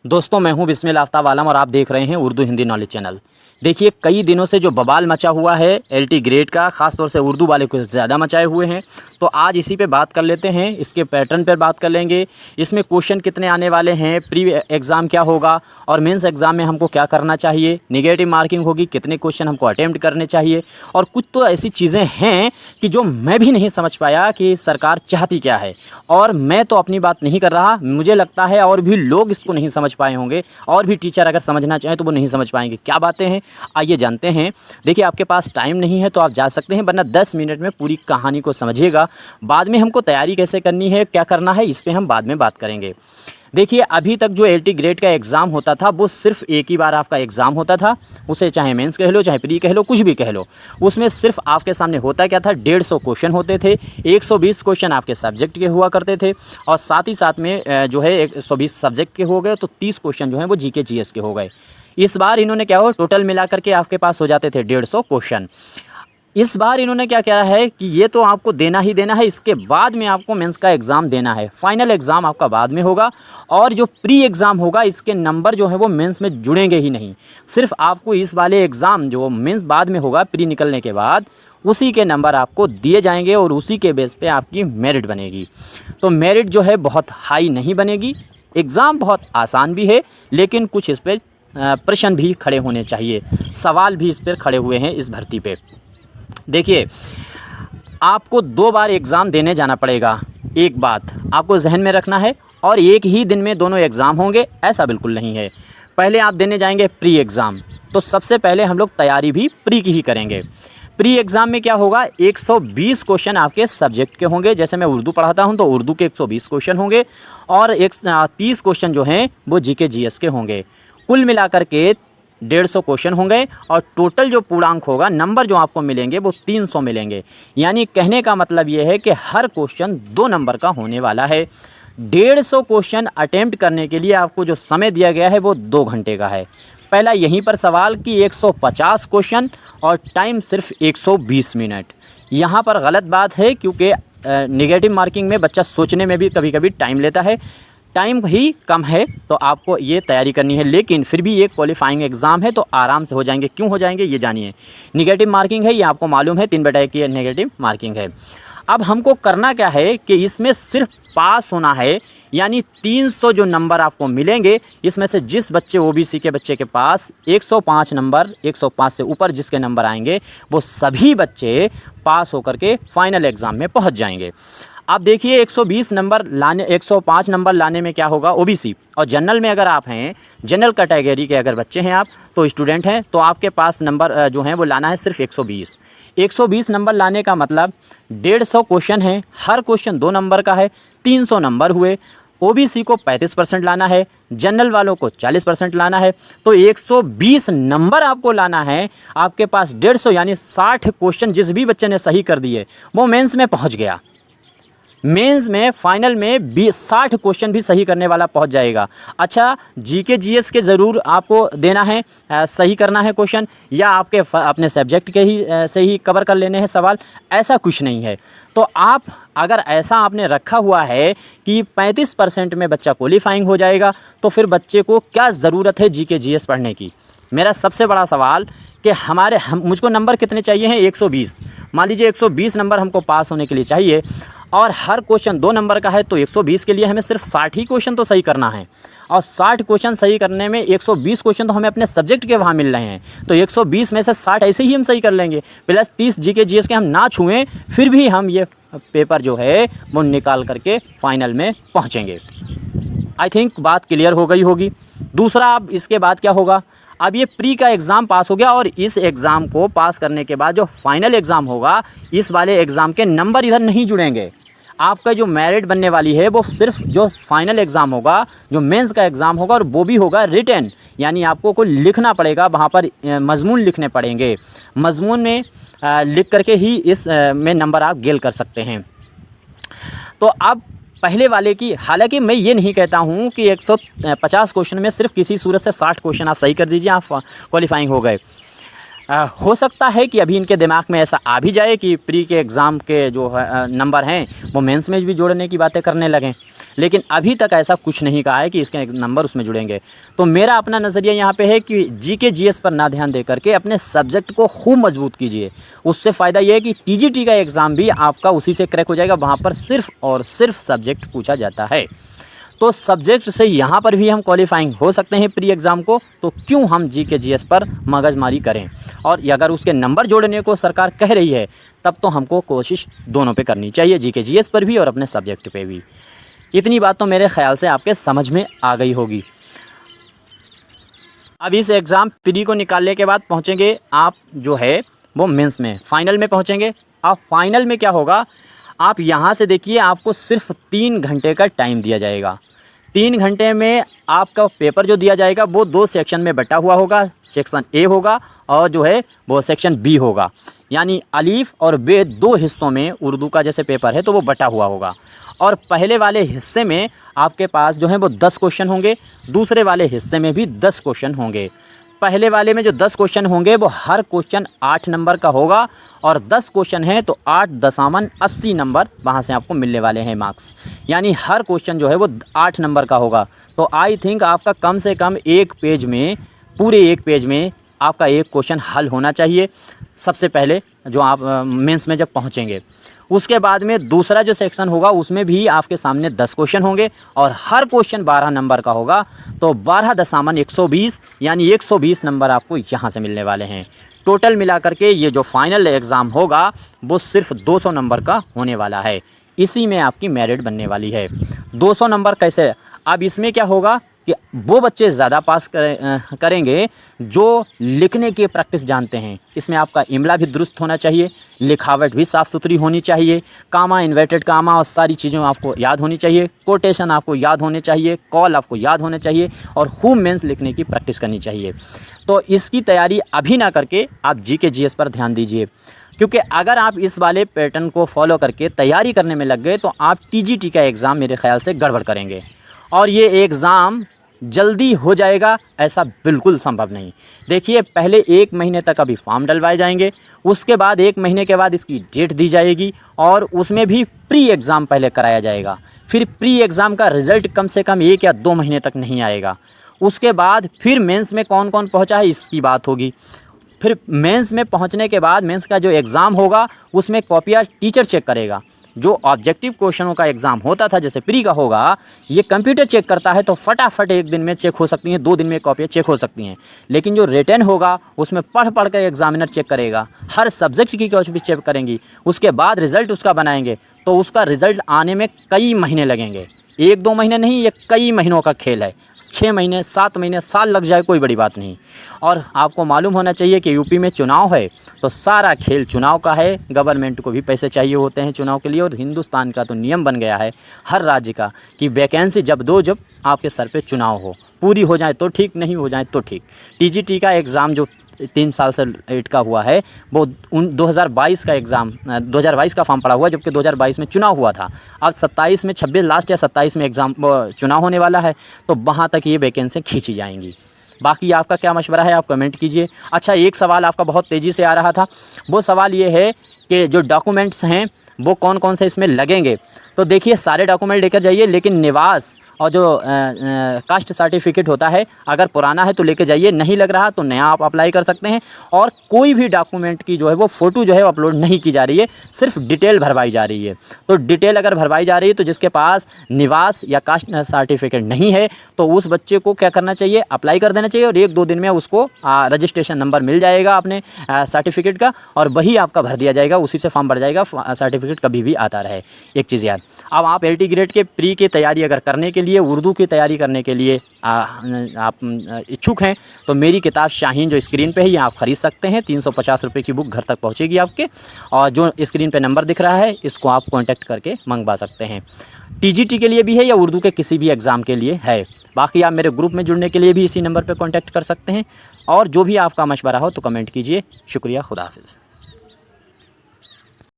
दोस्तों मैं हूं बिस्मिल आफ्ताब आलम और आप देख रहे हैं उर्दू हिंदी नॉलेज चैनल। देखिए कई दिनों से जो बवाल मचा हुआ है एलटी ग्रेड का, ख़ास तौर से उर्दू वाले कुछ ज़्यादा मचाए हुए हैं। तो आज इसी पे बात कर लेते हैं, इसके पैटर्न पर बात कर लेंगे, इसमें क्वेश्चन कितने आने वाले हैं, प्री एग्ज़ाम क्या होगा और मेंस एग्ज़ाम में हमको क्या करना चाहिए, नेगेटिव मार्किंग होगी, कितने क्वेश्चन हमको अटैम्प्ट करने चाहिए। और कुछ तो ऐसी चीज़ें हैं कि जो मैं भी नहीं समझ पाया कि सरकार चाहती क्या है। और मैं तो अपनी बात नहीं कर रहा, मुझे लगता है और भी लोग इसको नहीं समझ पाए होंगे, और भी टीचर अगर समझना चाहें तो वो नहीं समझ पाएंगे। क्या बातें हैं आइए जानते हैं। देखिए आपके पास टाइम नहीं है तो आप जा सकते हैं, वरना 10 मिनट में पूरी कहानी को समझिएगा। बाद में हमको तैयारी कैसे करनी है, क्या करना है, इस पर हम बाद में बात करेंगे। देखिए अभी तक जो एलटी ग्रेड का एग्ज़ाम होता था वो सिर्फ एक ही बार आपका एग्ज़ाम होता था। उसे चाहे मेंस कह लो, चाहे प्री कह लो, कुछ भी कह लो। उसमें सिर्फ आपके सामने होता क्या था, 150 क्वेश्चन होते थे। 120 क्वेश्चन आपके सब्जेक्ट के हुआ करते थे और साथ ही साथ में जो है 120 सब्जेक्ट के हो गए तो 30 क्वेश्चन जो हैं वो जीके जीएस के हो गए। इस बार इन्होंने क्या हो, टोटल मिला करके आपके पास हो जाते थे 150 क्वेश्चन। इस बार इन्होंने क्या किया है कि ये तो आपको देना ही देना है, इसके बाद में आपको मेंस का एग्ज़ाम देना है। फाइनल एग्ज़ाम आपका बाद में होगा और जो प्री एग्ज़ाम होगा इसके नंबर जो है वो मेंस में जुड़ेंगे ही नहीं। सिर्फ आपको इस वाले एग्ज़ाम जो मेंस बाद में होगा प्री निकलने के बाद, उसी के नंबर आपको दिए जाएंगे और उसी के बेस पे आपकी मेरिट बनेगी। तो मेरिट जो है बहुत हाई नहीं बनेगी। एग्ज़ाम बहुत आसान भी है लेकिन कुछ इस पर प्रश्न भी खड़े होने चाहिए, सवाल भी इस पर खड़े हुए हैं इस भर्ती पे। देखिए आपको 2 बार एग्ज़ाम देने जाना पड़ेगा। एक बात आपको जहन में रखना है, और एक ही दिन में दोनों एग्ज़ाम होंगे ऐसा बिल्कुल नहीं है। पहले आप देने जाएंगे प्री एग्ज़ाम, तो सबसे पहले हम लोग तैयारी भी प्री की ही करेंगे। प्री एग्ज़ाम में क्या होगा, 120 क्वेश्चन आपके सब्जेक्ट के होंगे। जैसे मैं उर्दू पढ़ाता हूं तो उर्दू के 120 क्वेश्चन होंगे और 30 क्वेश्चन जो हैं वो जीके जीएस के होंगे। कुल मिलाकर के 150 क्वेश्चन होंगे और टोटल जो पूर्णांक होगा, नंबर जो आपको मिलेंगे वो 300 मिलेंगे। यानी कहने का मतलब ये है कि हर क्वेश्चन 2 नंबर का होने वाला है। 150 क्वेश्चन अटेम्प्ट करने के लिए आपको जो समय दिया गया है वो 2 घंटे का है। पहला यहीं पर सवाल कि 150 क्वेश्चन और टाइम सिर्फ 120 मिनट। यहाँ पर गलत बात है क्योंकि नेगेटिव मार्किंग में बच्चा सोचने में भी कभी कभी टाइम लेता है। टाइम ही कम है तो आपको ये तैयारी करनी है, लेकिन फिर भी ये क्वालिफाइंग एग्ज़ाम है तो आराम से हो जाएंगे। क्यों हो जाएंगे ये जानिए। नेगेटिव मार्किंग है, ये आपको मालूम है, 3/1 की नेगेटिव मार्किंग है। अब हमको करना क्या है कि इसमें सिर्फ पास होना है, यानी 300 जो नंबर आपको मिलेंगे इसमें से जिस बच्चे ओबीसी के बच्चे के पास 105 नंबर, 105 से ऊपर जिसके नंबर आएंगे वो सभी बच्चे पास होकर के फाइनल एग्ज़ाम में पहुंच जाएंगे। आप देखिए 120 नंबर लाने, 105 नंबर लाने में क्या होगा, ओबीसी और जनरल में अगर आप हैं, जनरल कैटेगरी के अगर बच्चे हैं आप तो स्टूडेंट हैं, तो आपके पास नंबर जो हैं वो लाना है सिर्फ 120। 120 नंबर लाने का मतलब 150 क्वेश्चन हैं, हर क्वेश्चन 2 नंबर का है, 300 नंबर हुए। ओबीसी को 35% लाना है, जनरल वालों को 40% लाना है, तो 120 नंबर आपको लाना है। आपके पास 150 यानी 60 क्वेश्चन जिस भी बच्चे ने सही कर दिए वो मेंस में पहुंच गया। मेंस में फाइनल में 60 क्वेश्चन भी सही करने वाला पहुंच जाएगा। अच्छा, जीके जीएस के ज़रूर आपको देना है, सही करना है क्वेश्चन, या आपके अपने सब्जेक्ट के ही से ही कवर कर लेने हैं सवाल, ऐसा कुछ नहीं है। तो आप अगर ऐसा आपने रखा हुआ है कि 35% में बच्चा क्वालिफाइंग हो जाएगा तो फिर बच्चे को क्या ज़रूरत है जीके जीएस पढ़ने की। मेरा सबसे बड़ा सवाल कि मुझको नंबर कितने चाहिए हैं, 120। मान लीजिए 120 नंबर हमको पास होने के लिए चाहिए और हर क्वेश्चन 2 नंबर का है, तो 120 के लिए हमें सिर्फ 60 ही क्वेश्चन तो सही करना है। और 60 क्वेश्चन सही करने में 120 क्वेश्चन तो हमें अपने सब्जेक्ट के वहाँ मिल रहे हैं, तो 120 में से 60 ऐसे ही हम सही कर लेंगे, प्लस 30 जीके जीएस के हम ना छुएं, फिर भी हम ये पेपर जो है वो निकाल करके फाइनल में पहुँचेंगे। आई थिंक बात क्लियर हो गई होगी। दूसरा, अब इसके बाद क्या होगा, अब ये प्री का एग्ज़ाम पास हो गया और इस एग्ज़ाम को पास करने के बाद जो फाइनल एग्ज़ाम होगा, इस वाले एग्ज़ाम के नंबर इधर नहीं जुड़ेंगे। आपका जो मेरिट बनने वाली है वो सिर्फ जो फाइनल एग्ज़ाम होगा, जो मेंस का एग्ज़ाम होगा, और वो भी होगा रिटन, यानी आपको कोई लिखना पड़ेगा, वहाँ पर मजमून लिखने पड़ेंगे। मजमून में लिख करके ही इस में नंबर आप गेल कर सकते हैं। तो अब पहले वाले की, हालांकि मैं ये नहीं कहता हूँ कि 150 क्वेश्चन में सिर्फ किसी सूरत से 60 क्वेश्चन आप सही कर दीजिए, आप क्वालिफाइंग हो गए। हो सकता है कि अभी इनके दिमाग में ऐसा आ भी जाए कि प्री के एग्ज़ाम के जो नंबर हैं वो मेंस में भी जोड़ने की बातें करने लगें, लेकिन अभी तक ऐसा कुछ नहीं कहा है कि इसके नंबर उसमें जुड़ेंगे। तो मेरा अपना नज़रिया यहाँ पे है कि जीके जीएस पर ना ध्यान दे करके अपने सब्जेक्ट को खूब मजबूत कीजिए। उससे फ़ायदा ये है कि टीजीटी का एग्ज़ाम भी आपका उसी से क्रैक हो जाएगा, वहाँ पर सिर्फ़ और सिर्फ सब्जेक्ट पूछा जाता है। तो सब्जेक्ट से यहाँ पर भी हम क्वालिफाइंग हो सकते हैं प्री एग्ज़ाम को, तो क्यों हम जीके जीएस पर मगजमारी करें। और अगर उसके नंबर जोड़ने को सरकार कह रही है तब तो हमको कोशिश दोनों पे करनी चाहिए, जीके जीएस पर भी और अपने सब्जेक्ट पे भी। इतनी बात तो मेरे ख्याल से आपके समझ में आ गई होगी। अब इस एग्ज़ाम प्री को निकालने के बाद पहुँचेंगे आप जो है वो मेंस में, फाइनल में पहुँचेंगे। अब फाइनल में क्या होगा, आप यहाँ से देखिए आपको सिर्फ 3 घंटे का टाइम दिया जाएगा। 3 घंटे में आपका पेपर जो दिया जाएगा वो 2 सेक्शन में बटा हुआ होगा, सेक्शन ए होगा और जो है वो सेक्शन बी होगा। यानी अलीफ और बे 2 हिस्सों में उर्दू का जैसे पेपर है तो वो बटा हुआ होगा। और पहले वाले हिस्से में आपके पास जो है वो 10 क्वेश्चन होंगे, दूसरे वाले हिस्से में भी 10 क्वेश्चन होंगे। पहले वाले में जो 10 क्वेश्चन होंगे वो हर क्वेश्चन 8 नंबर का होगा और 10 क्वेश्चन हैं तो 8.80 नंबर वहाँ से आपको मिलने वाले हैं मार्क्स। यानी हर क्वेश्चन जो है वो 8 नंबर का होगा। तो आई थिंक आपका कम से कम एक पेज में, पूरे एक पेज में आपका एक क्वेश्चन हल होना चाहिए सबसे पहले जो आप मेंस में जब पहुँचेंगे। उसके बाद में दूसरा जो सेक्शन होगा उसमें भी आपके सामने 10 क्वेश्चन होंगे और हर क्वेश्चन 12 नंबर का होगा। तो 12.120 यानी 120 नंबर आपको यहाँ से मिलने वाले हैं। टोटल मिला करके ये जो फाइनल एग्ज़ाम होगा वो सिर्फ 200 नंबर का होने वाला है। इसी में आपकी मेरिट बनने वाली है। 200 नंबर कैसे, अब इसमें क्या होगा कि वो बच्चे ज़्यादा पास करेंगे जो लिखने की प्रैक्टिस जानते हैं। इसमें आपका इमला भी दुरुस्त होना चाहिए, लिखावट भी साफ़ सुथरी होनी चाहिए, कामा, इन्वर्टेड कामा और सारी चीज़ें आपको याद होनी चाहिए, कोटेशन आपको याद होने चाहिए, कॉल आपको याद होने चाहिए और खूब मेंस लिखने की प्रैक्टिस करनी चाहिए। तो इसकी तैयारी अभी ना करके आप जीके जीएस पर ध्यान दीजिए, क्योंकि अगर आप इस वाले पैटर्न को फॉलो करके तैयारी करने में लग गए तो आप टीजीटी का एग्ज़ाम मेरे ख़्याल से गड़बड़ करेंगे और ये एग्ज़ाम जल्दी हो जाएगा ऐसा बिल्कुल संभव नहीं। देखिए पहले 1 महीने तक अभी फॉर्म डलवाए जाएंगे, उसके बाद 1 महीने के बाद इसकी डेट दी जाएगी और उसमें भी प्री एग्ज़ाम पहले कराया जाएगा। फिर प्री एग्ज़ाम का रिज़ल्ट कम से कम 1 या 2 महीने तक नहीं आएगा। उसके बाद फिर मेंस में कौन कौन पहुंचा है इसकी बात होगी। फिर मेंस में पहुंचने के बाद मेंस का जो एग्ज़ाम होगा उसमें कॉपियाँ टीचर चेक करेगा। जो ऑब्जेक्टिव क्वेश्चनों का एग्ज़ाम होता था जैसे प्री का होगा, ये कंप्यूटर चेक करता है तो फटाफट 1 दिन में चेक हो सकती हैं, 2 दिन में कॉपियाँ चेक हो सकती हैं। लेकिन जो रिटन होगा उसमें पढ़ पढ़ कर एग्जामिनर चेक करेगा, हर सब्जेक्ट की कॉपी चेक करेंगी, उसके बाद रिज़ल्ट उसका बनाएंगे। तो उसका रिज़ल्ट आने में कई महीने लगेंगे, 1-2 महीने नहीं, ये कई महीनों का खेल है। 6 महीने, 7 महीने, साल लग जाए कोई बड़ी बात नहीं। और आपको मालूम होना चाहिए कि यूपी में चुनाव है तो सारा खेल चुनाव का है। गवर्नमेंट को भी पैसे चाहिए होते हैं चुनाव के लिए और हिंदुस्तान का तो नियम बन गया है हर राज्य का कि वैकेंसी जब आपके सर पे चुनाव हो, पूरी हो जाए तो ठीक, नहीं हो जाए तो ठीक। टीजीटी का एग्ज़ाम जो 3 साल से अटका हुआ है वो 2022 का एग्ज़ाम, 2022 का फॉर्म पड़ा हुआ, जबकि 2022 में चुनाव हुआ था। अब 27 में 26 लास्ट या 27 में एग्ज़ाम चुनाव होने वाला है, तो वहाँ तक ये वैकेंसी खींची जाएंगी। बाकी आपका क्या मशवरा है आप कमेंट कीजिए। अच्छा, एक सवाल आपका बहुत तेज़ी से आ रहा था, वो सवाल ये है कि जो डॉक्यूमेंट्स हैं वो कौन कौन से इसमें लगेंगे। तो देखिए सारे डॉक्यूमेंट लेकर जाइए, लेकिन निवास और जो कास्ट सर्टिफिकेट होता है अगर पुराना है तो लेके जाइए, नहीं लग रहा तो नया आप अप्लाई कर सकते हैं। और कोई भी डॉक्यूमेंट की जो है वो फ़ोटो जो है अपलोड नहीं की जा रही है, सिर्फ डिटेल भरवाई जा रही है। तो डिटेल अगर भरवाई जा रही है तो जिसके पास निवास या कास्ट सर्टिफिकेट नहीं है तो उस बच्चे को क्या करना चाहिए, अप्लाई कर देना चाहिए और 1-2 दिन में उसको रजिस्ट्रेशन नंबर मिल जाएगा अपने सर्टिफिकेट का और वही आपका भर दिया जाएगा, उसी से फॉर्म भर जाएगा, सर्टिफिकेट कभी भी आता रहे। एक चीज़ याद, अब आप LT ग्रेड के प्री की तैयारी अगर करने के लिए, उर्दू की तैयारी करने के लिए आप इच्छुक हैं तो मेरी किताब शाहीन जो स्क्रीन पे है ये आप ख़रीद सकते हैं। 350 रुपये की बुक घर तक पहुंचेगी आपके, और जो स्क्रीन पे नंबर दिख रहा है इसको आप कांटेक्ट करके मंगवा सकते हैं। TGT के लिए भी है या उर्दू के किसी भी एग्ज़ाम के लिए है। बाकी आप मेरे ग्रुप में जुड़ने के लिए भी इसी नंबर पर कॉन्टैक्ट कर सकते हैं, और जो भी आपका मशवरा हो तो कमेंट कीजिए। शुक्रिया, खुदा हाफिज़।